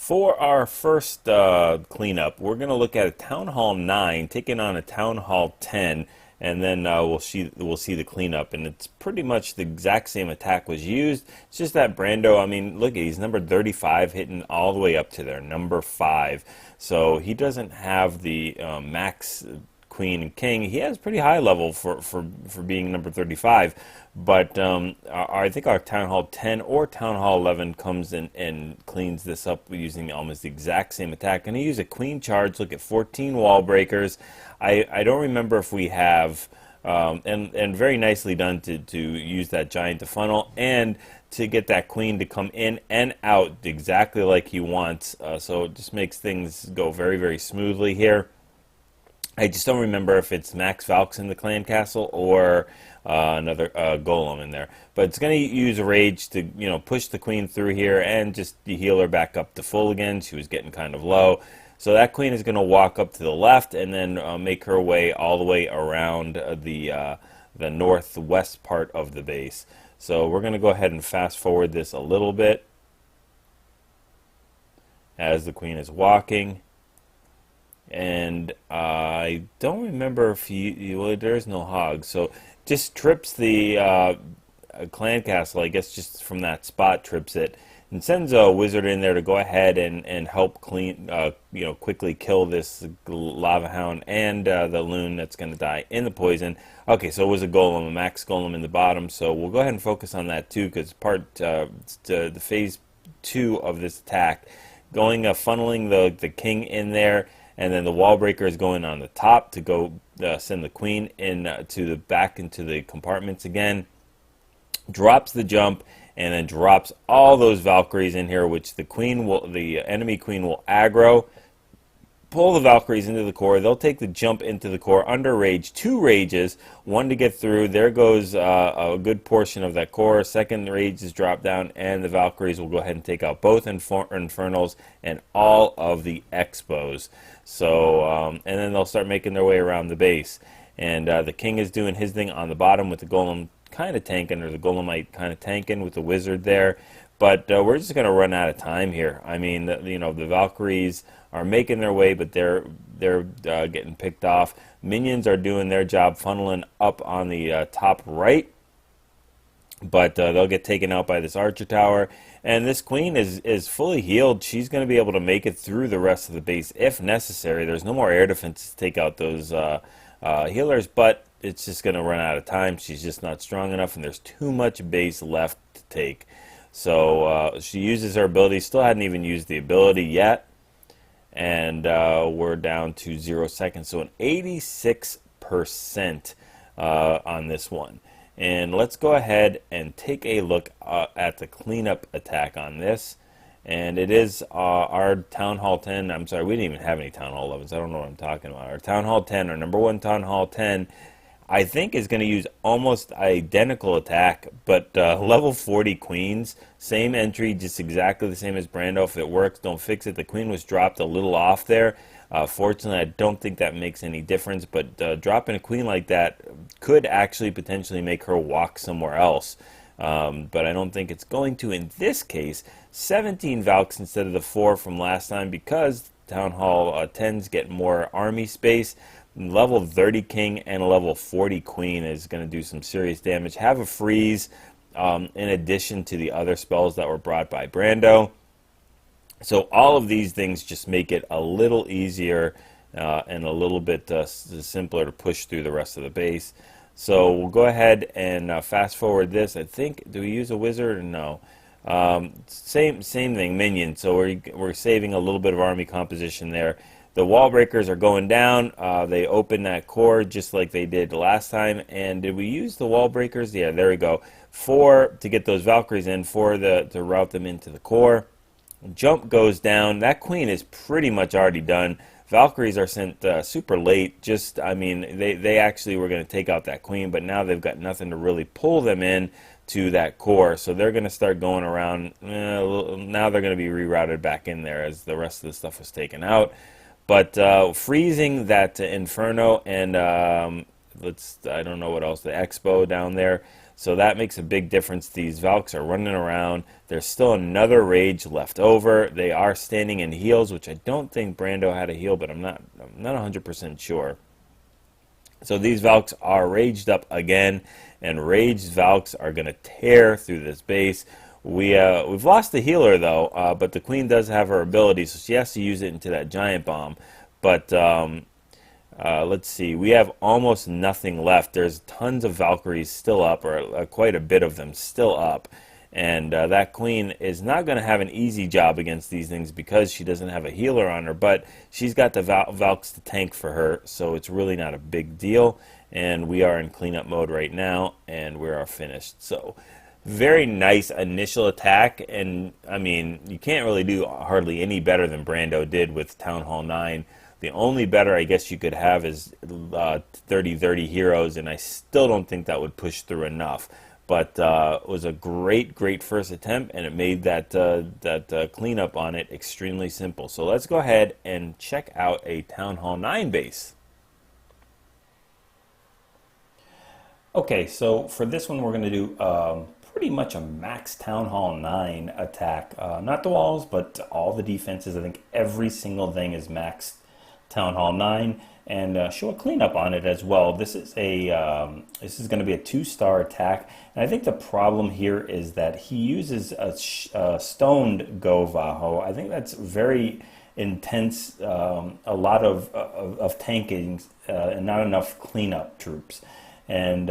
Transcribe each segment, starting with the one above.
For our first cleanup, we're going to look at a Town Hall 9 taking on a Town Hall 10, and then we'll see the cleanup. And it's pretty much the exact same attack was used. It's just that Brando, I mean, look, he's number 35, hitting all the way up to there, number 5. So he doesn't have the max Queen and King. He has pretty high level for being number 35, but I think our Town Hall 10 or Town Hall 11 comes in and cleans this up using almost the exact same attack. Going to use a Queen charge, look at 14 wall breakers. I don't remember if we have, and very nicely done to use that giant to funnel and to get that Queen to come in and out exactly like he wants. So it just makes things go very, very smoothly here. I just don't remember if it's Max Valks in the clan castle or another golem in there. But it's going to use a rage to, push the Queen through here and just heal her back up to full again. She was getting kind of low. So that Queen is going to walk up to the left and then make her way all the way around the northwest part of the base. So we're going to go ahead and fast forward this a little bit as the Queen is walking. And I don't remember if well, there's no hog, so just trips the clan castle, I guess, just from that spot, trips it, and sends a wizard in there to go ahead and help clean, quickly kill this lava hound and the loon that's going to die in the poison. Okay, so it was a golem, a max golem in the bottom, so we'll go ahead and focus on that too, because part the phase 2 of this attack, going funneling the king in there. And then the wall breaker is going on the top to go send the Queen in back into the compartments again. Drops the jump and then drops all those Valkyries in here, which the enemy Queen will aggro. Pull the Valkyries into the core. They'll take the jump into the core under rage. 2 rages, 1 to get through. There goes a good portion of that core. Second rage is dropped down, and the Valkyries will go ahead and take out both Infernals and all of the Expos. So, and then they'll start making their way around the base. And the King is doing his thing on the bottom with the Golem kind of tanking, or the Golemite kind of tanking with the Wizard there. But we're just going to run out of time here. I mean, the Valkyries are making their way, but they're getting picked off. Minions are doing their job, funneling up on the top right, but they'll get taken out by this archer tower. And this Queen is fully healed. She's going to be able to make it through the rest of the base if necessary. There's no more air defense to take out those healers, but it's just going to run out of time. She's just not strong enough, and there's too much base left to take. So she uses her ability. Still hadn't even used the ability yet. And we're down to 0 seconds. So an 86% on this one. And let's go ahead and take a look at the cleanup attack on this. And it is our Town Hall 10. I'm sorry, we didn't even have any Town Hall 11s. I don't know what I'm talking about. Our Town Hall 10, our number 1 Town Hall 10, I think is going to use almost identical attack, but level 40 Queens, same entry, just exactly the same as Brando. If it works, don't fix it. The Queen was dropped a little off there. Fortunately, I don't think that makes any difference, but dropping a Queen like that could actually potentially make her walk somewhere else. But I don't think it's going to in this case. 17 Valks instead of the 4 from last time, because Town Hall 10s get more army space. Level 30 King and a level 40 Queen is going to do some serious damage. Have a freeze in addition to the other spells that were brought by Brando. So all of these things just make it a little easier and a little bit simpler to push through the rest of the base. So we'll go ahead and fast forward this. I think, do we use a wizard or no? Same thing, minion. So we're saving a little bit of army composition there. The wall breakers are going down. They open that core just like they did last time. And did we use the wall breakers? Yeah, there we go. 4 to get those Valkyries in, 4 to route them into the core. Jump goes down. That Queen is pretty much already done. Valkyries are sent super late. Just, I mean, they actually were going to take out that Queen, but now they've got nothing to really pull them in to that core. So they're going to start going around. Now they're going to be rerouted back in there as the rest of the stuff was taken out. But freezing that Inferno and I don't know what else, the Expo down there. So that makes a big difference. These Valks are running around. There's still another Rage left over. They are standing in heals, which I don't think Brando had a heal, but I'm not 100% sure. So these Valks are raged up again, and raged Valks are going to tear through this base. We've lost the healer though, but the queen does have her ability, so she has to use it into that giant bomb. But let's see, we have almost nothing left. There's tons of Valkyries still up, or quite a bit of them still up. And that queen is not going to have an easy job against these things because she doesn't have a healer on her, but she's got the Valks to tank for her, so it's really not a big deal. And we are in cleanup mode right now, and we are finished. So very nice initial attack, and I mean, you can't really do hardly any better than Brando did with Town Hall 9. The only better I guess you could have is 30-30 heroes, and I still don't think that would push through enough. But it was a great first attempt, and it made that cleanup on it extremely simple. So let's go ahead and check out a Town Hall 9 base. Okay, so for this one we're going to do pretty much a max Town Hall 9 attack. Not the walls, but all the defenses. I think every single thing is maxed Town Hall 9, and show a cleanup on it as well. This is going to be a 2-star attack, and I think the problem here is that he uses a stoned GoVaHo. I think that's very intense, a lot of tanking and not enough cleanup troops. And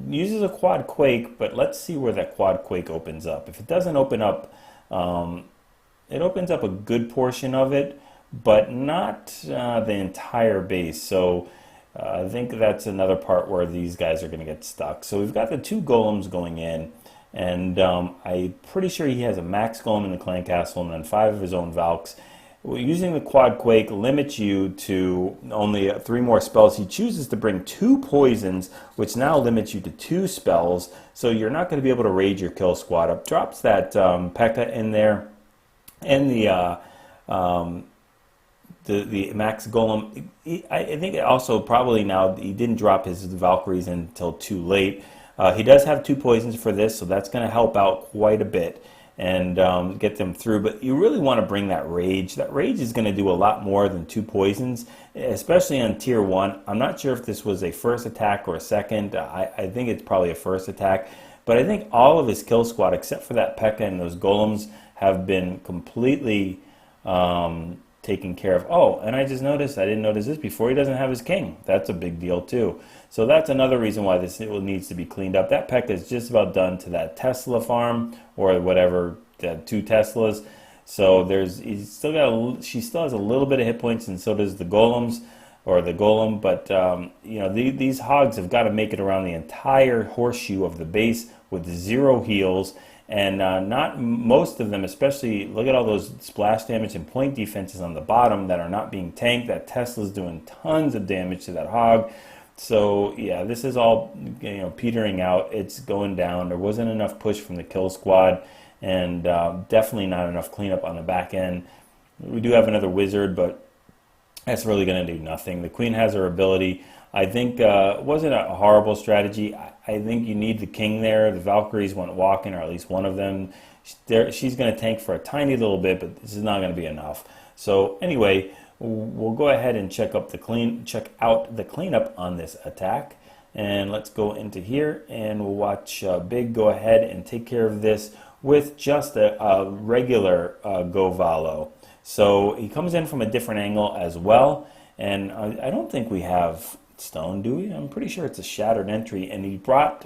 uses a quad quake, but let's see where that quad quake opens up. If it doesn't open up, it opens up a good portion of it, but not the entire base. So I think that's another part where these guys are going to get stuck. So we've got the 2 golems going in, and I'm pretty sure he has a max golem in the clan castle and then 5 of his own Valks. Using the quad quake limits you to only 3 more spells. He chooses to bring 2 poisons, which now limits you to 2 spells, so you're not going to be able to rage your kill squad up. Drops that P.E.K.K.A. in there, and the max golem. I think also probably now he didn't drop his Valkyries until too late. He does have 2 poisons for this, so that's going to help out quite a bit and get them through. But you really want to bring that rage. That rage is going to do a lot more than 2 poisons, especially on tier 1. I'm not sure if this was a first attack or a second. I think it's probably a first attack. But I think all of his kill squad, except for that P.E.K.K.A. and those golems, have been completely taken care of. Oh, and I just noticed, I didn't notice this before, he doesn't have his king. That's a big deal too. So that's another reason why this needs to be cleaned up. That P.E.K.K.A. is just about done to that Tesla farm, or whatever, 2 Teslas. So she still has a little bit of hit points, and so does the golems, or the golem. But you know, these hogs have got to make it around the entire horseshoe of the base with 0 heals. And not most of them, especially, look at all those splash damage and point defenses on the bottom that are not being tanked. That Tesla's doing tons of damage to that hog. So yeah, this is all, you know, petering out. It's going down. There wasn't enough push from the kill squad, and definitely not enough cleanup on the back end. We do have another wizard, but that's really going to do nothing. The queen has her ability. I think it wasn't a horrible strategy. I think you need the king there. The Valkyries went walking, or at least one of them. She's going to tank for a tiny little bit, but this is not going to be enough. So anyway, we'll go ahead and check out the cleanup on this attack. And let's go into here, and we'll watch Big go ahead and take care of this with just a regular GoVaLo. So he comes in from a different angle as well, and I don't think we have stone, do we? I'm pretty sure it's a shattered entry, and he brought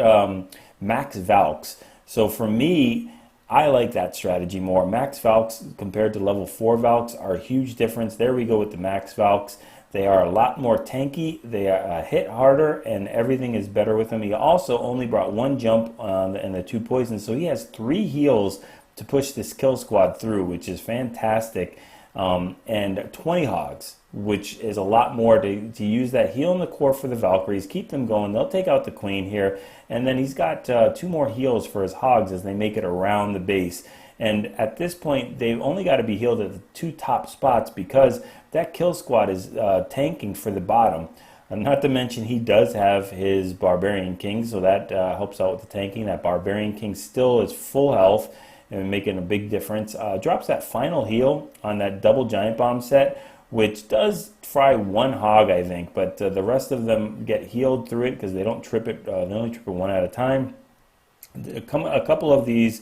max Valks. So for me, I like that strategy more. Max Valks compared to level 4 Valks are a huge difference. There we go with the max Valks. They are a lot more tanky, they hit harder, and everything is better with them. He also only brought 1 jump and the 2 poisons, so he has 3 heals to push this kill squad through, which is fantastic. And 20 hogs, which is a lot more to use that heal in the core for the Valkyries, keep them going. They'll take out the queen here, and then he's got 2 more heals for his hogs as they make it around the base. And at this point, they've only got to be healed at the 2 top spots, because that kill squad is tanking for the bottom. Not to mention he does have his Barbarian King, so that helps out with the tanking. That Barbarian King still is full health and making a big difference. Drops that final heal on that double giant bomb set, which does fry one hog, I think, but the rest of them get healed through it because they don't trip it. They only trip it one at a time. A couple of these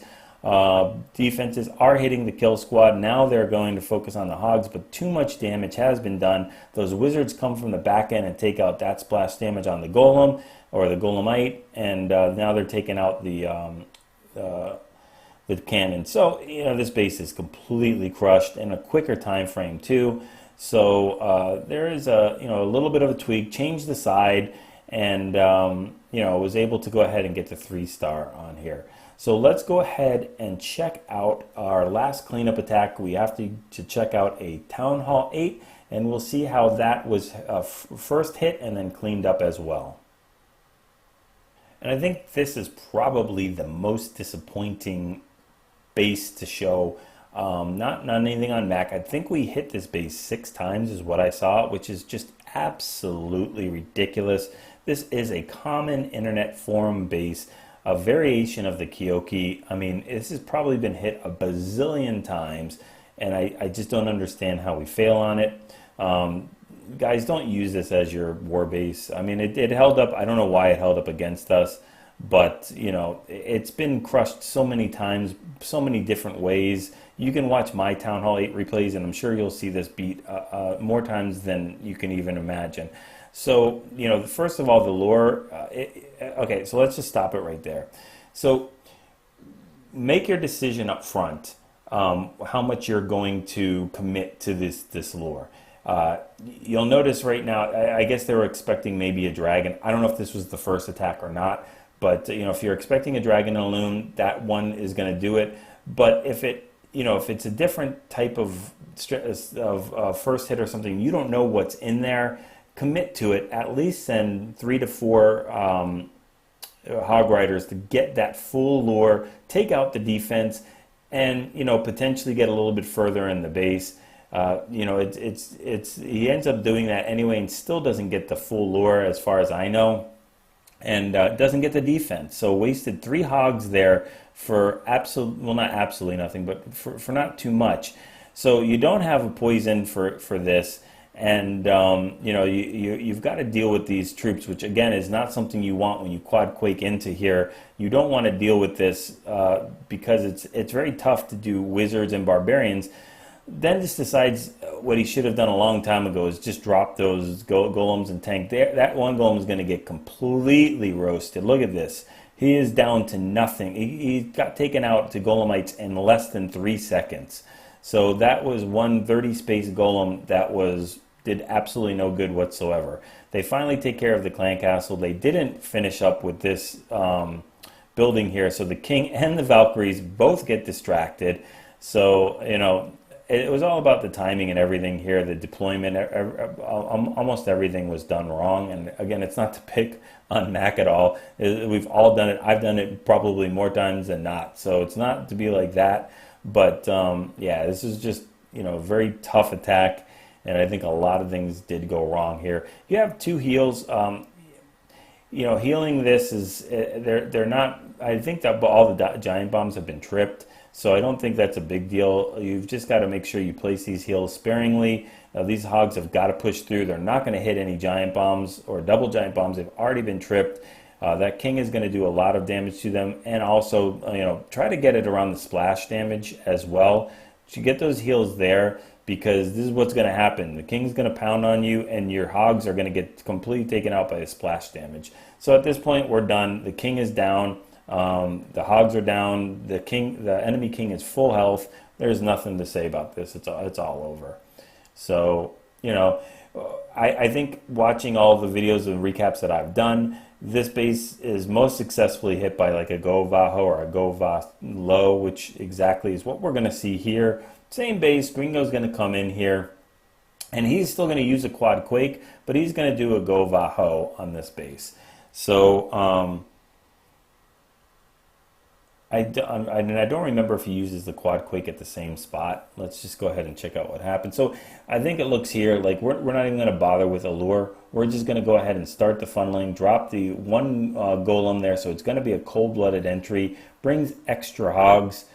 defenses are hitting the kill squad. Now they're going to focus on the hogs, but too much damage has been done. Those wizards come from the back end and take out that splash damage on the golem or the golemite, and now they're taking out the cannon. So this base is completely crushed in a quicker time frame too. So there is a little bit of a tweak, change the side, and was able to go ahead and get the 3-star on here. So let's go ahead and check out our last cleanup attack. We have to check out a Town Hall 8, and we'll see how that was first hit and then cleaned up as well. And I think this is probably the most disappointing base to show. Not anything on Mac. I think we hit this base 6 times is what I saw, which is just absolutely ridiculous. This is a common internet forum base, a variation of the Kyoki. I mean, this has probably been hit a bazillion times, and I just don't understand how we fail on it. Guys, don't use this as your war base. I mean, it held up. I don't know why it held up against us, but it's been crushed so many times, so many different ways. You can watch my Town Hall 8 replays, and I'm sure you'll see this beat more times than you can even imagine. So, first of all, the lore, okay, so let's just stop it right there. So, make your decision up front, how much you're going to commit to this lore. You'll notice right now, I guess they were expecting maybe a dragon. I don't know if this was the first attack or not, but, if you're expecting a dragon and a loon, that one is going to do it. But if it's a different type of first hit or something, you don't know what's in there, commit to it. At least send 3 to 4 hog riders to get that full lure, take out the defense, and potentially get a little bit further in the base. He ends up doing that anyway and still doesn't get the full lure as far as I know, and doesn't get the defense. So wasted 3 hogs there for not absolutely nothing, but for not too much. So you don't have a poison for this. And you've got to deal with these troops, which again is not something you want when you quad quake into here. You don't want to deal with this because it's very tough to do wizards and barbarians. Then just decides what he should have done a long time ago is just drop those golems and tank. That one golem is going to get completely roasted. Look at this. He is down to nothing. He got taken out to golemites in less than 3 seconds. So that was one 30-space golem that did absolutely no good whatsoever. They finally take care of the clan castle. They didn't finish up with this building here, so the king and the Valkyries both get distracted. So, it was all about the timing and everything here, the deployment. Almost everything was done wrong. And again, it's not to pick on Mac at all. We've all done it. I've done it probably more times than not. So it's not to be like that. But yeah, this is just a very tough attack, and I think a lot of things did go wrong here. You have 2 heals. Healing this is they're not. I think that all the giant bombs have been tripped, so I don't think that's a big deal. You've just got to make sure you place these heals sparingly. These hogs have got to push through. They're not going to hit any giant bombs or double giant bombs. They've already been tripped. That king is going to do a lot of damage to them, and also try to get it around the splash damage as well. You get those heals there, because this is what's going to happen. The king's going to pound on you, and your hogs are going to get completely taken out by the splash damage. So at this point, we're done. The king is down. The hogs are down. The enemy king is full health. There's nothing to say about this. It's all over. So I think watching all the videos and recaps that I've done, this base is most successfully hit by like a GoVaHo or a GoVaLo, which exactly is what we're going to see here. Same base, Gringo's going to come in here, and he's still going to use a quad quake, but he's going to do a GoVaHo on this base. So I don't remember if he uses the quad quake at the same spot. Let's just go ahead and check out what happened. So I think it looks here like we're not even going to bother with Allure. We're just going to go ahead and start the funneling, drop the one golem there. So it's going to be a cold-blooded entry, brings extra hogs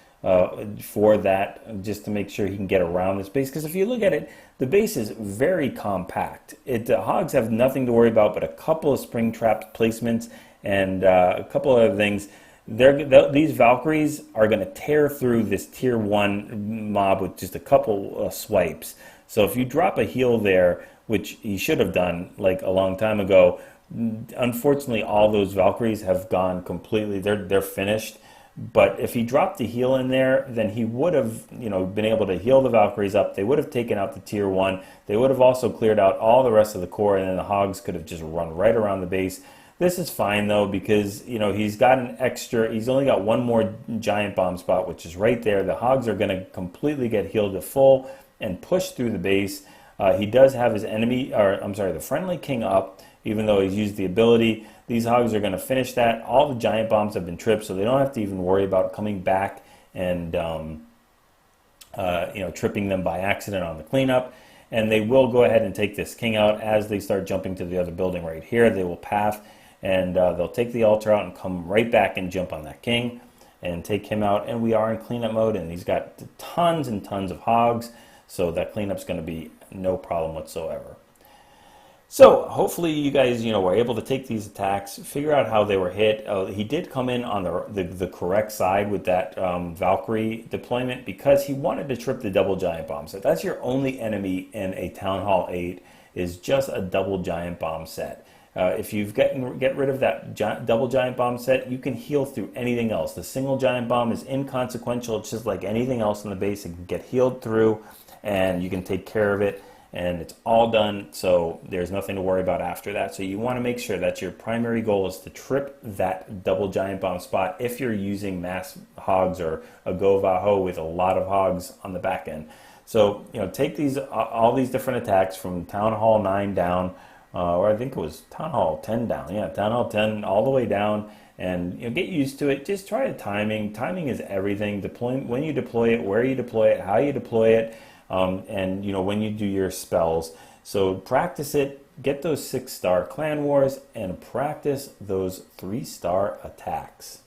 for that, just to make sure he can get around this base. Because if you look at it, the base is very compact. The hogs have nothing to worry about but a couple of spring trap placements and a couple other things. These Valkyries are going to tear through this tier 1 mob with just a couple swipes. So if you drop a heal there, which he should have done like a long time ago, unfortunately all those Valkyries have gone completely, they're finished. But if he dropped the heal in there, then he would have, been able to heal the Valkyries up. They would have taken out the tier 1. They would have also cleared out all the rest of the core, and then the hogs could have just run right around the base. This is fine though, because he's got an extra, he's only got one more giant bomb spot, which is right there. The hogs are going to completely get healed to full and push through the base. He does have his the friendly king up, even though he's used the ability. These hogs are going to finish that. All the giant bombs have been tripped, so they don't have to even worry about coming back and tripping them by accident on the cleanup. And they will go ahead and take this king out as they start jumping to the other building right here. They will path, and they'll take the altar out and come right back and jump on that king and take him out. And we are in cleanup mode, and he's got tons and tons of hogs, so that cleanup's going to be no problem whatsoever. So hopefully you guys, were able to take these attacks, figure out how they were hit. He did come in on the correct side with that Valkyrie deployment because he wanted to trip the double giant bomb set. That's your only enemy in a Town Hall 8 is just a double giant bomb set. If you get rid of that double giant bomb set, you can heal through anything else. The single giant bomb is inconsequential. It's just like anything else in the base. It can get healed through, and you can take care of it. And it's all done, so there's nothing to worry about after that. So you want to make sure that your primary goal is to trip that double giant bomb spot if you're using mass hogs or a GoVaHo with a lot of hogs on the back end. So take all these different attacks from Town Hall 9 down, or I think it was Town Hall 10 down. Yeah, Town Hall 10 all the way down, and get used to it. Just try the timing. Timing is everything. When you deploy it, where you deploy it, how you deploy it. And when you do your spells. So practice it, get those 6-star clan wars, and practice those 3-star attacks.